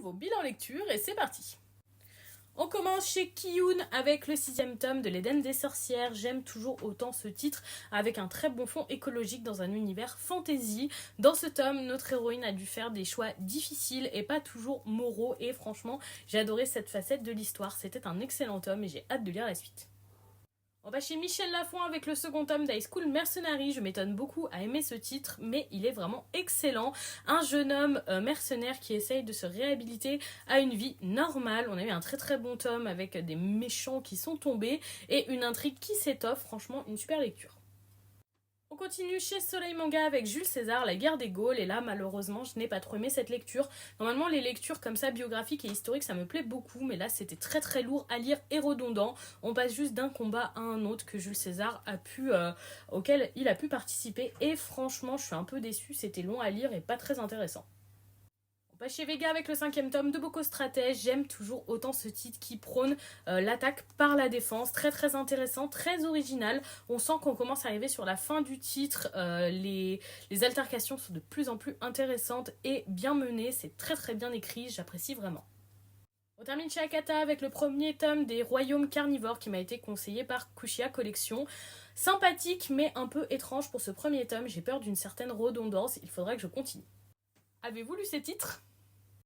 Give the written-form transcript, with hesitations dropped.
nouveau bilan lecture et c'est parti. On commence chez Kiyun avec le 6e tome de l'Éden des sorcières. J'aime toujours autant ce titre avec un très bon fond écologique dans un univers fantasy. Dans ce tome, notre héroïne a dû faire des choix difficiles et pas toujours moraux et franchement, j'ai adoré cette facette de l'histoire. C'était un excellent tome et j'ai hâte de lire la suite. On va chez Michel Lafon avec le second tome d'High School Mercenary. Je m'étonne beaucoup à aimer ce titre, mais il est vraiment excellent. Un jeune homme mercenaire qui essaye de se réhabiliter à une vie normale. On a eu un très très bon tome avec des méchants qui sont tombés et une intrigue qui s'étoffe. Franchement, une super lecture. On continue chez Soleil Manga avec Jules César, la guerre des Gaules, et là malheureusement je n'ai pas trop aimé cette lecture. Normalement les lectures comme ça biographiques et historiques ça me plaît beaucoup, mais là c'était très très lourd à lire et redondant. On passe juste d'un combat à un autre que Jules César auquel il a pu participer et franchement je suis un peu déçue, c'était long à lire et pas très intéressant. On passe chez Vega avec le 5e tome de Boko Stratège. J'aime toujours autant ce titre qui prône l'attaque par la défense. Très très intéressant, très original. On sent qu'on commence à arriver sur la fin du titre. Les altercations sont de plus en plus intéressantes et bien menées. C'est très très bien écrit, j'apprécie vraiment. On termine chez Akata avec le premier tome des Royaumes Carnivores qui m'a été conseillé par Kushia Collection. Sympathique mais un peu étrange pour ce premier tome. J'ai peur d'une certaine redondance, il faudra que je continue. Avez-vous lu ces titres ?